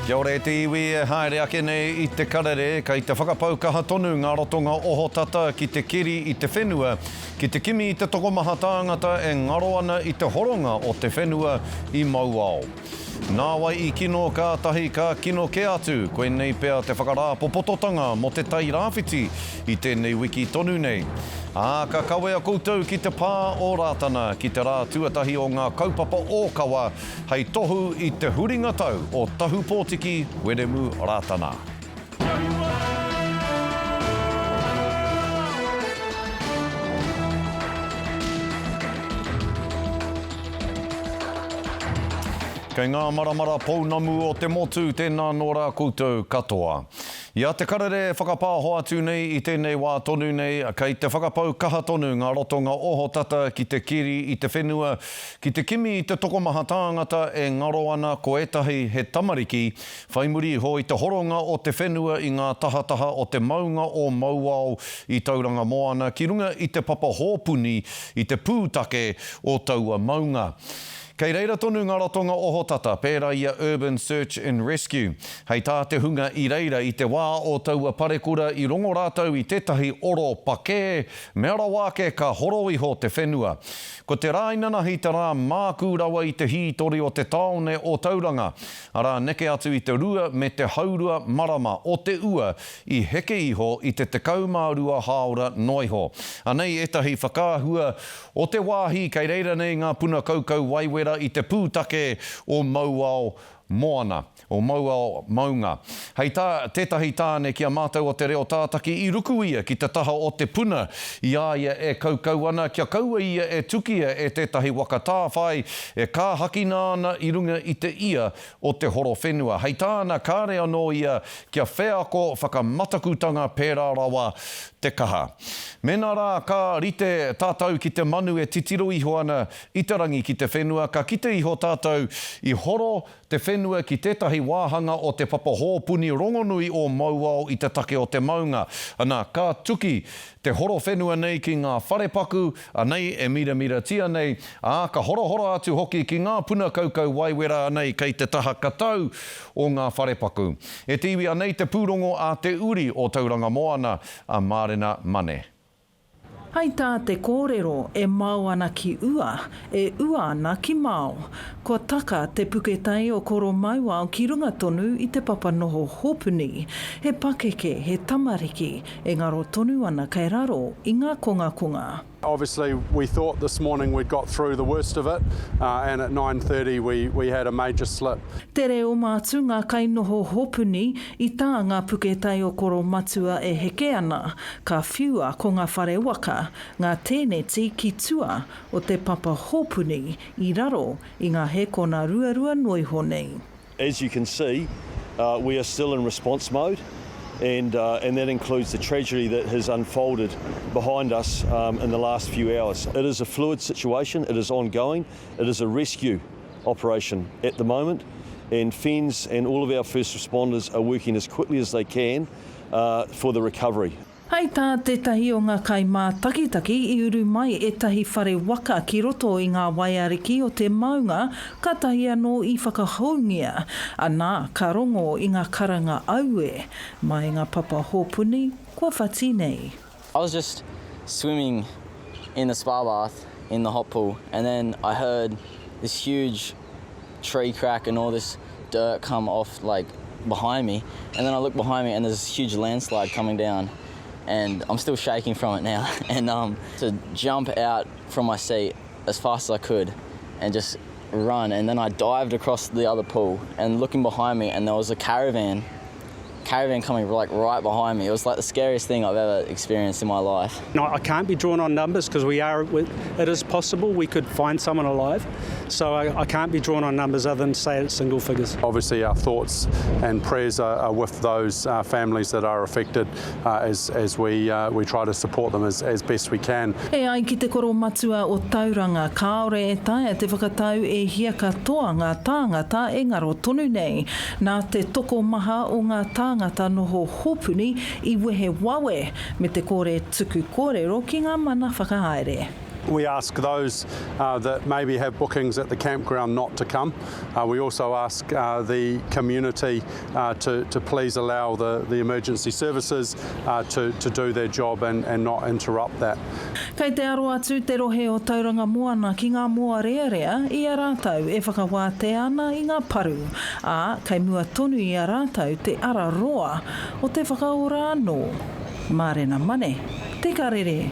Kia ora te iwi e haere ake nei I te karere, kei te whakapaukaha tonu ngā rotonga oho tata ki te kiri I te whenua, ki te kimi I te tokomaha tāngata e ngaro ana I te horonga o te whenua I Mauao. Nā wai I kino kātahi ka kino ke atu, koe nei pea te whakarāpopototanga mo te tai rāwhiti I tēnei wiki tonu nei. Ka kawea koutou ki te pā o Rātana, ki te rā tuatahi o ngā kaupapa ōkawa, hei tohu I te huringa tau o tahu pōtiki Weremu Rātana. Kei ngā maramara pounamu o te motu, tēnā nō rā koutou katoa. Ia te karere whakapāho atu nei I tēnei wā tonu nei, kei te whakapau kaha tonu ngā rotonga oho tata ki te kiri I te whenua, ki te kimi I te tokomaha tāngata e ngaro ana ko etahi he tamariki, whaimuri ho I te horonga o te whenua I ngā tahataha o te maunga o Mauao I Tūranga-nui-a-Kiwa, ki runga I te papa hōpuni I te pūtake o taua maunga. Kei reira tonu ngā rotonga oho tata, pērā ia Urban Search and Rescue. Hei tā te hunga I reira I te wā o taua parekura I rongo rātau I tētahi oro pakē, me ara wāke ka horo iho te whenua. Ko te rāinanahi te rā māku rawa I te hītori o te taone o tauranga, ara neke atu I te rua me te haurua marama o te ua I heke iho I te kaumārua haora noiho. Anei etahi whakāhua o te wāhi kei reira nei ngā puna kaukau waiwera I te pūtake o Mauao moana, o Mauao maunga. Hei tētahi tāne kia mātou o te reo tātaki I ruku ia ki te taha o te puna I aia e kaukau ana, kia kaua ia e tukia e tētahi waka tāwhai, e kā hakina ana I runga I te ia o te horo whenua. Hei tāna kāre anō ia kia wheako whakamatakutanga pērā rawa te kaha. Mena rā ka rite tātou ki te manu e titiro iho ana I te rangi ki te whenua, ka kite iho tātou I horo te whenua ki tētahi Wāhanga o te papa hōpuni rongonui o Mauao I te take o te maunga. Ana ka tuki te horo whenua nei ki ngā wharepaku, anei e mira tia nei, ka horo atu hoki ki ngā puna kaukau waiwera anei kei te taha katau o ngā wharepaku. E te iwi anei te pūrongo a te uri o Tūranga-nui-a-Kiwa a Mārena Mane. Hei tā te kōrero e mau ana ki ua, e ua ana ki mau. Kua taka te puketai o koro Mauao ki runga tonu I te papa noho hōpuni. He pakeke, he tamariki, e ngaro tonu ana kei raro I ngā konga. Obviously, we thought this morning we'd got through the worst of it, and at 9:30 we had a major slip. Te reo mātu ngā kai noho hōpuni I tā ngā puketai o koro matua e heke ana, ka whiua ko ngā whare waka, ngā tēneti ki tua o te papa hōpuni I raro I ngā hekona ruarua noiho nei. As you can see, we are still in response mode. And that includes the tragedy that has unfolded behind us in the last few hours. It is a fluid situation, it is ongoing, it is a rescue operation at the moment, and FENZ and all of our first responders are working as quickly as they can for the recovery. Hei tā tētahi o ngā kai mā takitaki I uru mai etahi whare waka ki roto I ngā waiariki o te maunga, katahi anō I whakahoungia, anā ka rongo I ngā karanga aue, mai ngā papa hōpuni, kua whati nei. I was just swimming in the spa bath in the hot pool, and then I heard this huge tree crack and all this dirt come off like behind me, and then I look behind me and there's this huge landslide coming down. And I'm still shaking from it now. And to jump out from my seat as fast as I could and just run. And then I dived across the other pool and looking behind me, and there was a caravan coming like right behind me. It was like the scariest thing I've ever experienced in my life. No, I can't be drawn on numbers because it is possible we could find someone alive. So I can't be drawn on numbers other than say it's single figures. Obviously our thoughts and prayers are with those families that are affected as we try to support them as best we can. E ai ki te koro matua o Tauranga, kaore e tae te whakatau e hia katoa ngā tāngata e ngaro tonu nei. Nā te toko maha o ngā tāngata noho hōpuni I wehe wawe me te kore tuku kōrero ki ngā mana whakahaere. We ask those that maybe have bookings at the campground not to come. We also ask the community to please allow the emergency services to do their job and not interrupt that. Kei te aro atu te rohe o Tūranga-moana ki ngā moa rearea i a rātau e whakawāte ana i ngā paru. Ā, kei mua tonu i a rātau te ara roa o te whakaora anō. Mārena mane, te karere.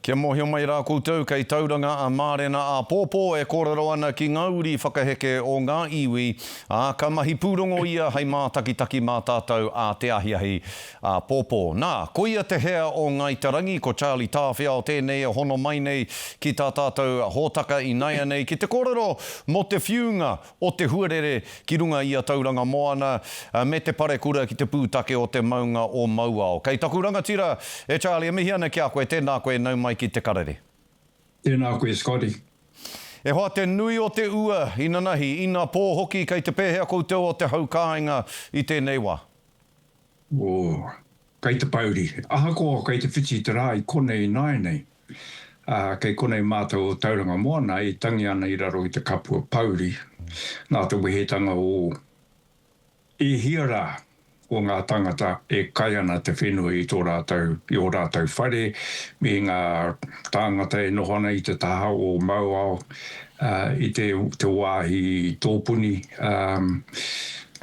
Kia mohio mai rā koutou kei tauranga a Mārena a Pōpō e kōrero ana ki ngauri whakaheke o ngā iwi ka mahi pūrongo ia hei mā takitaki mā tātou a te ahiahi a Pōpō. Nā, ko ia te hea o ngai tarangi ko Charlie Tāwhia o tēnei e hono mai nei ki tā tātou hōtaka i nei anei ki te kōrero mo te whiunga o te Huarere ki runga i a Tūranga-Moana me te parekura ki te pūtake o te maunga o Mauao. Kei taku rangatira e Charlie, e mihi ana ki a koe, tēnā koe nau mai ki te karere. Tēnā koe, Scotty. E hoa te nui o te ua i nanahi, ina pō hoki kei te pēhea koutou o te haukāinga i tēnei wā. Kei te pauri. Ahakoa kei te whiti te rā i konei nai nei. Kei konei mātou o Tūranga-Moana i tangi ana i raro i te kapua pauri. Nā te wehetanga o e hiara o ngā tangata e kai ana te whenua i tō rātou, i o rātou whare, me ngā tangata e nohona i te taha o Mauao, i te wāhi tōpuni.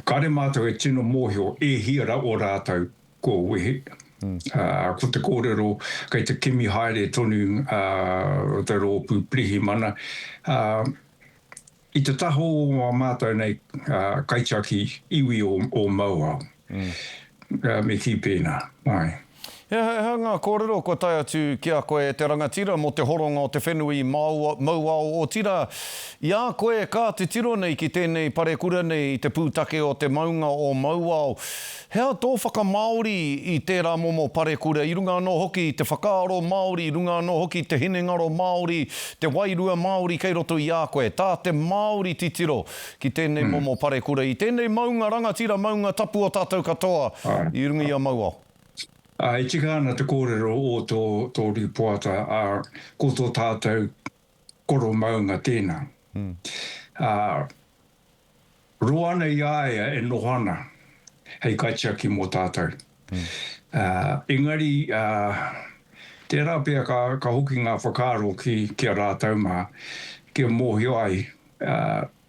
Kare mātou e tino mōhio e hiara o rātou ko wehe. Ko te kōrero, kei te kimi haere tonu te rōpū prihi mana. I te taho o mātou nei kaitiaki iwi o Mauao. Me ki pēnā, mai. Hea ngā kōrero ko tai atu ki a koe te rangatira mo te horonga o te whenui Mauao o tira. I a koe kā te tiro nei ki tēnei parekura nei i te pūtake o te maunga o Mauao. Hea tō whakamaori i tērā momo parekura, i runga anō hoki te whakaaro Māori, i runga anō hoki te hinengaro Māori, te wairua Māori kei roto i a koe. Tā te Māori titiro ki tēnei momo parekura, i tēnei maunga rangatira, maunga tapu o tātou katoa, i runga i a Mauao. E tika ana te kōrero o tō ripoata, ko tō tātou koro maunga tēnā. Roana i aia e nohana, hei kaitiaki mō tātou. Engari, tērā pia ka hoki ngā whakaaro ki a rātou mā, ki a mōhio ai,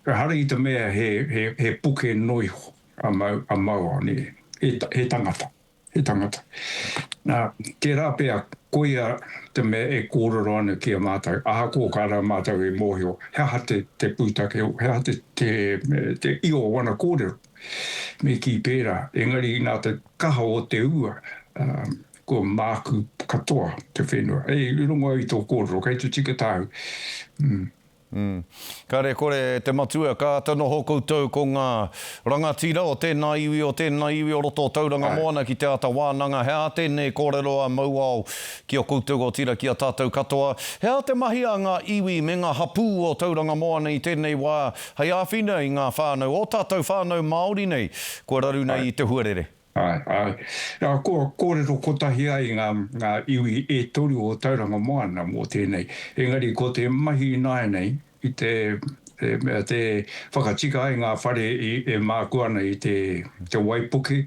hara i te mea he puke noi a Mauao, he tangata. He tangata. Nā, tērā pia koia te mea e kōrero ana ki a mātou, aha kō kāra mātou e mōhio, hea te pūtake, hea te io wana kōrero, me ki pērā. Engari nā te kaha o te ua, ko māku katoa te whenua. Ei, runga i tō kōrero, kei tu tika tāu. Kare kore te matua, ka tanoho koutou ko ngā rangatira o tēnā iwi o roto o Tūranga-Moana ki te ata wānanga. Hea tēnei kōrero a Mauao ki o koutou o tira ki a tātou katoa. Hea te mahi a ngā iwi me ngā hapū o Tūranga-Moana i tēnei wā. Hei āwhina i ngā whānau, o tātou whānau Māori nei, ko raru nei i te Huarere. Nā, kōrero kotahi ai ngā iwi e toru o Tūranga-Moana mō tēnei. Engari, ko te mahi nai nei, i te whakatika ai ngā whare e mākuana i te waipuke,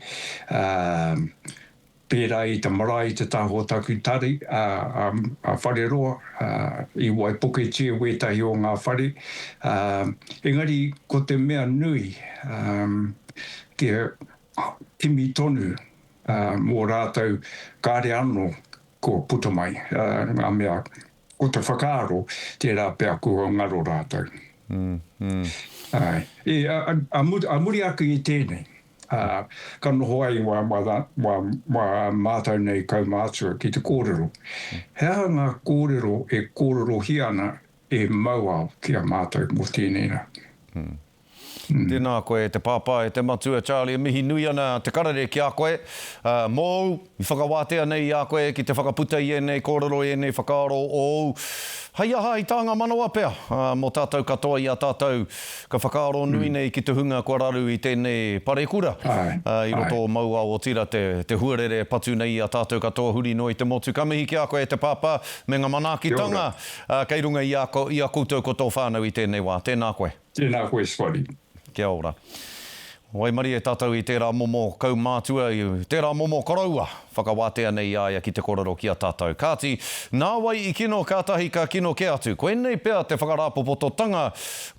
pērā i te marae te taho taku tari, a whare roa, i waipuke tia wetahi o ngā whare. Engari, ko te mea nui, kimi tonu mō rātou kāre anō ko puta mai, ngā mea, ko te whakaaro tērā pēr kua ngaro rātou. A muri aku i tēnei, ka noho ai wā mātou nei kaumātua ki te kōrero. Hea ngā kōrero e kōrero hiana e Mauao ki a mātou mō tēnei nā. Tēnā koe te pāpāe, te matua Charlie, mihi nui ana te karere ki a koe. Mōu, i whakawātea nei i a koe ki te whakaputa i enei, kōrero i enei, whakaaro ou. Hai aha i tānga manawa pea, mō tātou katoa i a tātou ka whakaaro nui nei ki te hunga kua raru i tēnei parekura. I roto maua o tira te huarere patu nei i a tātou katoa huri noi te motu. Ka mihi ki a koe te pāpā me ngā manaakitanga. Kei runga i a koutou koto whānau i tēnei wā. Tēnā koe. Tēnā koe, Spotty. Kia ora. Wai mari e tātou i tērā momo kaumātua, i tērā momo karaua, whakawātea nei aia ki te kororo ki a tātou. Kāti, nā wai i kino kātahi ka kino ke atu. Koe nei pea te whakarāpopototanga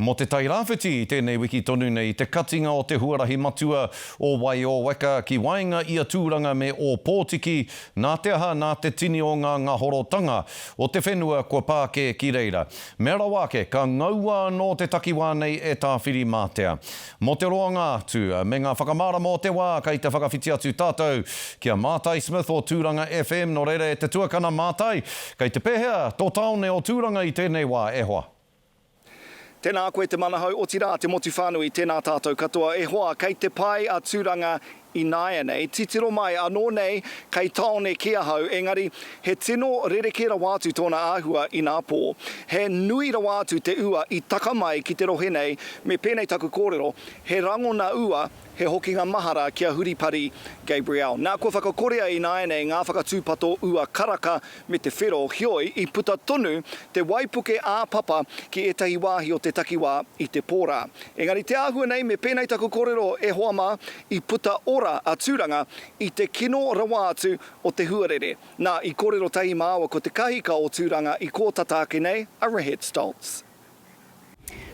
mo te tairāwhiti i tēnei wiki tonu nei, te katinga o te huarahi matua o wai o weka ki Wāhanga i a Tūranga me o Pōtiki, nā te aha, nā te tini o ngā horotanga o te whenua kua pāke ki reira. Mera wāke, ka ngaua no te takiwā nei e tāwhiri mātea. Mo te roanga atu, me ngā whakamara mō te wā, kei te whakawhiti atu tātou kia Matae Smith o Tūranga FM, no reire te tuakana Matae, kei te pehea tō taone o Tūranga i tēnei wā e hoa. Tēnā koe te manahau o tira te motu whānui tēnā tātou katoa e hoa, kei te pai a Tūranga i Anei, titiro mai anō nei kei taone kia hau, engari he tino rerekera wātu tōna āhua i nā pō. He nui ra wātu te ua i taka mai ki te rohe nei, me pēnei taku kōrero, he rangona ua, he hoki ngā mahara kia Huripari Gabriel. Nā kua whakakorea i Anei ngā whakatūpato ua karaka me te whero hioi i puta tonu te waipuke āpapa ki etahi wāhi o te takiwā i te pōrā. Engari te āhua nei me pēnei taku kōrero e hoa mā i puta ora a Tūranga i te kino rawa atu o te huarere. Nā i kōrero tahi māua ko te kahika o Tūranga i kō tatāke nei a Rehet Stoltz.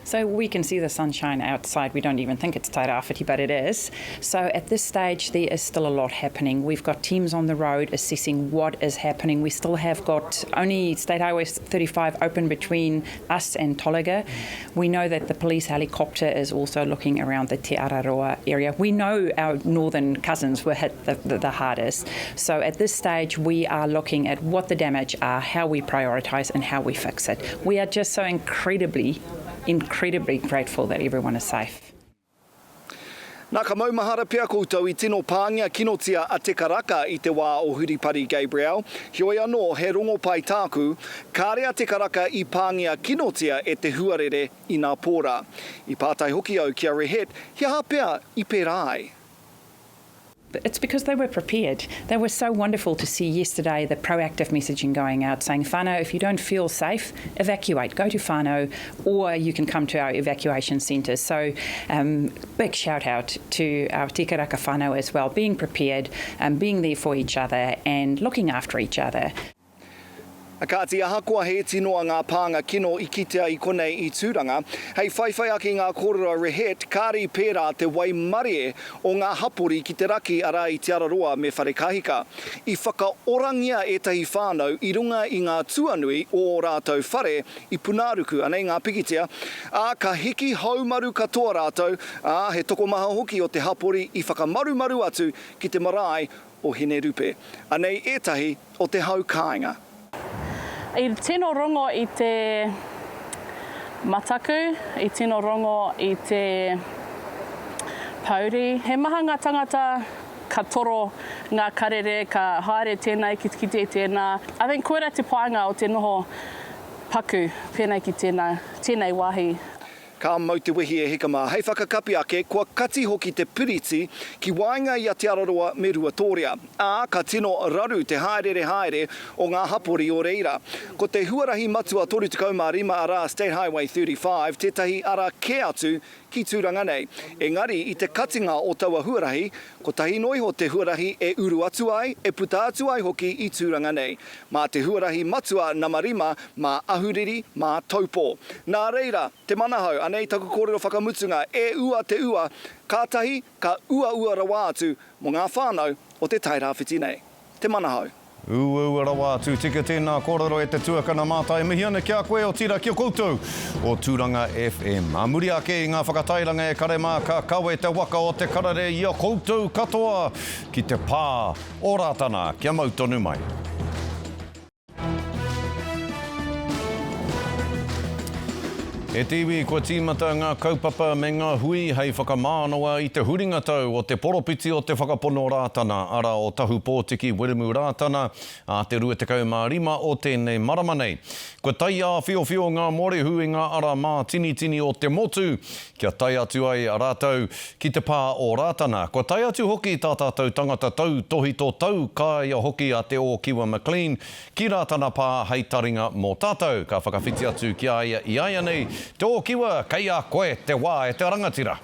So we can see the sunshine outside. We don't even think it's tairāwhiti, but it is. So at this stage, there is still a lot happening. We've got teams on the road assessing what is happening. We still have got only State Highway 35 open between us and Tolaga. We know that the police helicopter is also looking around the Te Araroa area. We know our northern cousins were hit the hardest. So at this stage, we are looking at what the damage are, how we prioritise and how we fix it. We are just so incredibly grateful that everyone is safe. Nā ka maumahara pia koutou i tino pāngia kinotia a te karaka i te wā o Huripari Gabriel. Hioi anō he rongo pai tāku, kārea te karaka i pāngia kinotia e te huarere i nā pōrā. I pātai hoki au kia Rehet, hia hapea i pērāi. It's because they were prepared. They were so wonderful to see yesterday the proactive messaging going out saying, whānau, if you don't feel safe, evacuate, go to whānau, or you can come to our evacuation centres. So big shout out to our tikaraka whānau as well, being prepared, being there for each other and looking after each other. A kāti ahakoa he tinoa ngā pānga kino i kitea i konei i Tūranga. Hei whaiwhai aki ngā kōrero Rehet, kāri pērā te waimarie o ngā hapori ki te raki ara i te araroa me whare kahika. I whakaorangia etahi whānau i runga i ngā tuanui o rātou whare i Punāruku, anei ngā pikitea. Ka hiki haumaru katoa rātou, he toko maha hoki o te hapori i whakamarumaru atu ki te marae o Hine Rupe. Anei etahi o te hau kāinga. I tino rongo i te mataku, i tino rongo i te pauri. He maha ngā tangata ka toro ngā karere, ka haere tēnei ki te tēnā. I think koera te painga o te noho paku pēnei ki tēnei wāhi. Ka mau te wehi e hikama. Hei whakakapi ake, kua kati hoki te piriti ki Wāhanga i a te araroa me Ruatoria. Ka tino raru te haere o ngā hapori o reira. Ko te huarahi matua 35 ara State Highway 35, tētahi ara ke atu ki Tūranga-nei. Engari, i te katinga o taua huarahi, ko tahi noiho te huarahi e uru atu ai, e puta atu ai hoki i Tūranga-nei. Mā te huarahi matua namarima, mā ahuriri, mā taupō. Nā reira, te manahau, anei taku kōrero whakamutunga, e ua te ua, kātahi ka ua rawa atu mo ngā whānau o te tairāwhiti nei. Te manahau. Ua rawa atu, tika tēnā kōrero e te tuakana Matae. Mihi ana kia koe o tira kia koutou o Tūranga FM. A muri ake i ngā whakatairanga e kare mā ka kawe te waka o te karere i a koutou katoa ki te pā o Rātana. Kia mau tonu mai. E tiwi kua tīmata ngā kaupapa me ngā hui hei whakamānoa i te huringa tau o te poropiti o te whakapono Rātana, ara o tahu pōtiki Weremu Rātana, a te 25 o tēnei marama nei. Kua tai a whio ngā morehu i ngā ara mā tini o te motu, kia tai atu ai a rātau ki te pā o Rātana. Kua tai atu hoki tā tātou tangata tau tohi tō tau kāia hoki a te o Kiwa McLean, ki Rātana pā hei taringa mō tātou. Ka whakawhiti atu ki aia i aia nei, te o Kiwa, kei a koe te wā e te rangatira.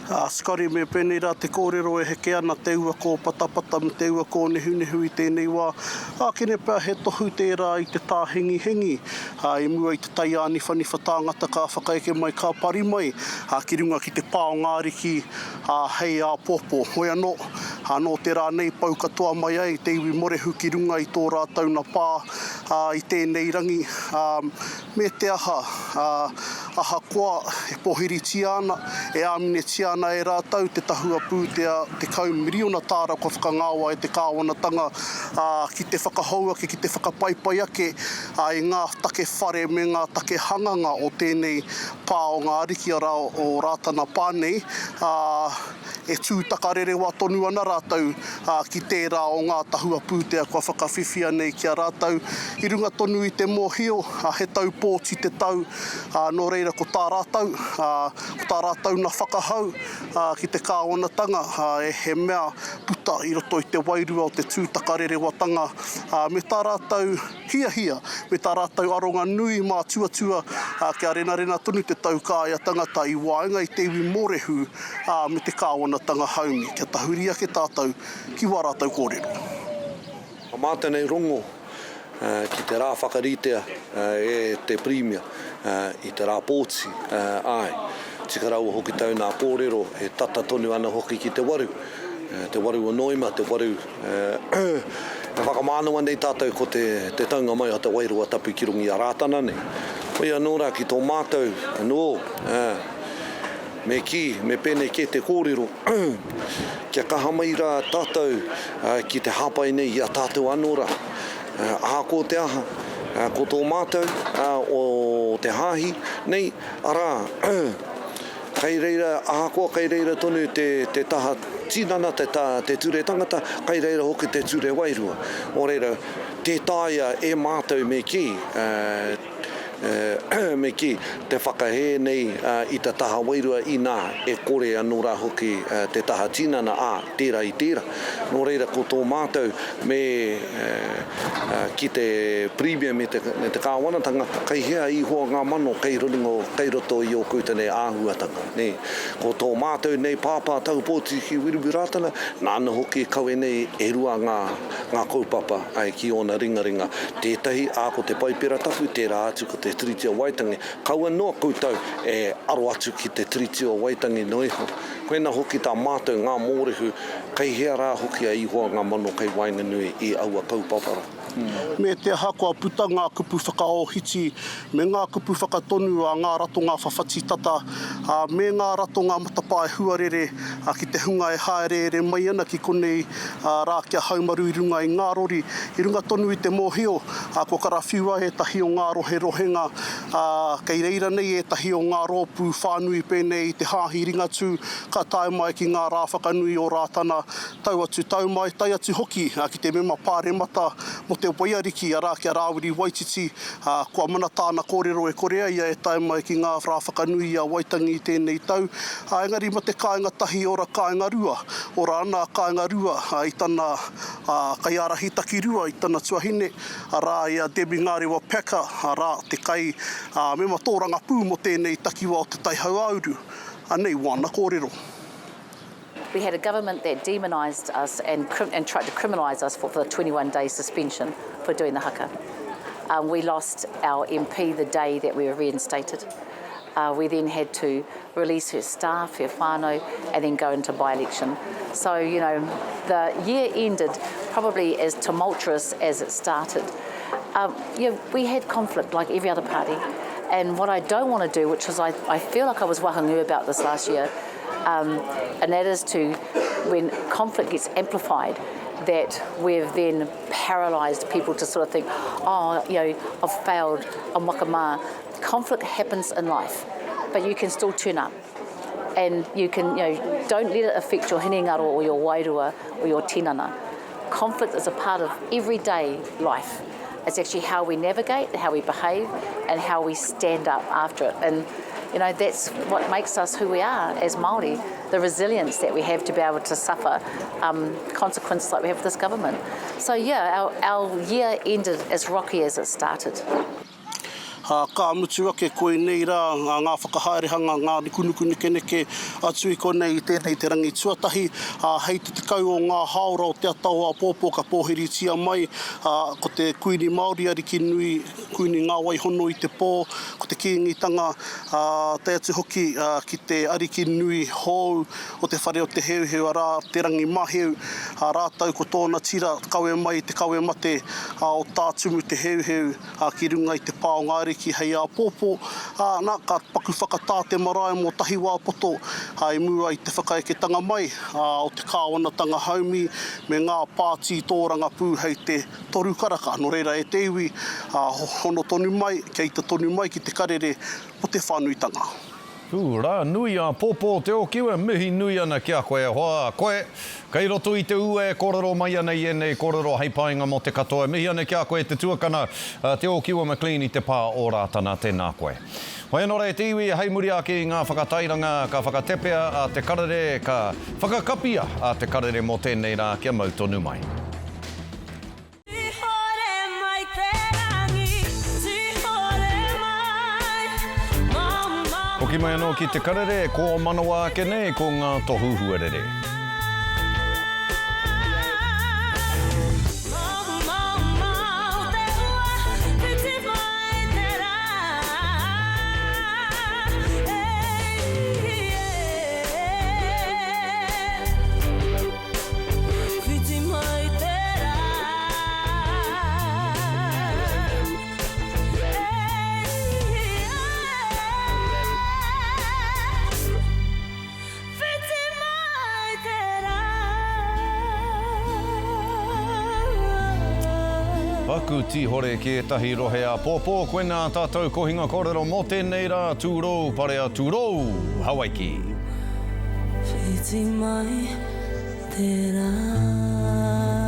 Skari me pēnei rā te kōrero e heke ana te ua ko patapata me te ua ko nehu i tēnei wā. Kene pēr he tohu tērā i te tāhengi. I mua i te tai aniwhaniwha tāngata ka whakaeke mai ka pari mai. Ki runga ki te pāo ngāriki hei a popo. Hoi anō, no tērā nei pau katoa mai ai te iwi morehu ki runga i tō rātau na pā i tēnei rangi. Me te aha koa e pohiri tiana, e āmine tiana e rātau, te tahua pū te kaumiriona tāra kua whakangāua e te kāwanatanga ki te whakahauake, ki te whakapaipai ake i ngā take whare me ngā take hanganga o tēnei pā o ngā ariki ara o Rātana pānei. E tūtakarere wā tonu ana rātau ki tērā o ngā tahua pūtea kua whakawhiwhia nei ki a rātau. I runga tonu i te mōhio, he tau pōti te tau, nō reira ko tā rātau na whakahau ki te kāwanatanga, he mea puta i roto i te wairua o te tūtakarere watanga. Me tā rātau hia, me tā rātau aronga nui mā tuatua kia rena tonu te tau kāia tangata i Wāhanga i te iwi morehu me te kāwanatanga haumi. Kia tahuri ake tātou ki wā rātau kōrero. Mā tēnei rongo ki te rā whakaritea e te primia i te rā pōtsi ai. Tika rau hoki tau nā kōrero e tata tonu ana hoki ki te waru. Te waru o noima, te waru e whakamānua nei tātou ko te taunga mai a te wairua tapu ki rungi a Rātana nei. Hoi anō rā ki tō mātou anō. Me pēnei ke te kōrero, kia kaha mai rā tātou ki te hāpai nei i a tātou anō rā. Ko te aha, ko tō mātou o te hāhi nei, arā, kei reira tonu te taha tinana, te ture tangata, kei reira hoki te ture wairua. O reira, te tāia e mātou me ki te whakahe nei i te taha wairua i nā e kore anō rā hoki te taha tinana tērā i tērā. Nō reira ko tō mātou me ki te pribia me te kāwanatanga, kei hea i hoa ngā mano kei roto i o kouta nei āhuatanga. Ko tō mātou nei pāpā tau pōti ki Weremu Rātana, nāna hoki kaue nei e rua ngā kaupapa ai ki ona ringa. Tētahi ko te paipera tapu, tērā atu ko te triti o Waitangi. Kaua noa koutou e aro atu ki te triti o Waitangi noiho. Koena hoki tā mātou ngā mōrehu, kei hea rā hoki a ihoa ngā mano kei Wainganui i aua kaupapara. Me te hakoa puta ngā kupu whakaohiti, me ngā kupu whakatonu a ngā rato ngā whawhati tata, me ngā rato ngā Matapae Huarere ki te hunga e Hānuere mai ana ki konei rā kia haumaru i runga i ngā rori. I runga tonu i te mōhio, ko karawhiua e tahi o ngā rohenga, kei reira nei e tahi o ngā rōpū whānui pēnei i te hāhi ringatu, ka tae mai ki ngā rā whakanui o Rātana, tau mai, tai atu hoki ki te mema pāremata mo te waiariki a rā kia rāwiri Waititi, kua mana tāna kōrero e korea ia e tae mai ki ngā rā whakanui a Waitangi i tēnei tau. Engari ma te kāinga tahi ora kāinga rua, ora ana kāinga rua i tana kaiarahi taki rua i tana tuahine, rā ia Debbie Ngārewa Peka, rā te kai mema tōranga pū mo tēnei takiwa o te taihau auru. Anei wana kōrero. We had a government that demonised us and tried to criminalise us for the 21-day suspension for doing the haka. We lost our MP the day that we were reinstated. We then had to release her staff, her whānau, and then go into by-election. So, the year ended probably as tumultuous as it started. We had conflict like every other party. And what I don't want to do, which is I feel like I was wahangū about this last year, and that is when conflict gets amplified that we've then paralysed people to sort of think, oh, you know, I've failed, I'm wakamā. Conflict happens in life, but you can still turn up. And you can, you know, don't let it affect your hinengaro or your wairua or your tinana. Conflict is a part of everyday life. It's actually how we navigate, how we behave, and how we stand up after it. And, you know, that's what makes us who we are as Māori, the resilience that we have to be able to suffer consequences like we have with this government. So, yeah, our year ended as rocky as it started. Ka mutu ake koe nei rā, ngā whakahaerehanga, ngā rikunukuni keneke atu I konei I tēnei te rangi tuatahi. Hei te kau o ngā haora o te atau a pōpō ka pōhiri tia mai, ko te kuini Māori ariki nui, kuini ngā waihono I te pō, ko te kīngitanga, te atu hoki ki te ariki nui hou o te whare o te heuheu rā, te rangi maheu, rātau ko tōna tira, kawe mai te kawe mate o tātumu te heuheu ki runga I te pāo ngāri ki hei a pōpō, nā ka paku whakatā te marae mō tahi wāpoto, I mua I te whakaeketanga mai, o te kāwanatanga haumi, me ngā pāti tōranga pū hei te toru karaka, no reira e te iwi, hono tonu mai, kei te tonu mai ki te karere po te whānuitanga. Rā, nui a pōpō te o kiwa, mihi nui ana kia koe, hoa koe, kei roto I te ue, kōrero mai ana I enei, kōrero heipainga mo te katoa, mihi ana kia koe te tuakana, te o kiwa McLean I te pā o Rātana, tēnā koe. Hoi anō rei te iwi, hei muri ake I ngā whakatairanga, ka whakatepea a te karere, ka whakakapia a te karere mo tēnei rā, kia mau tonu mai. Hoki mai anō ki te karere, ko manawa ake nei, ko ngā tohu Huarere. Paku tihore ki e tahi rohe a pōpō, koe nā tātou kohinga kōrero mō tēnei rā, tūrou, parea tūrou, Hawaiki. Whiti mai te rā.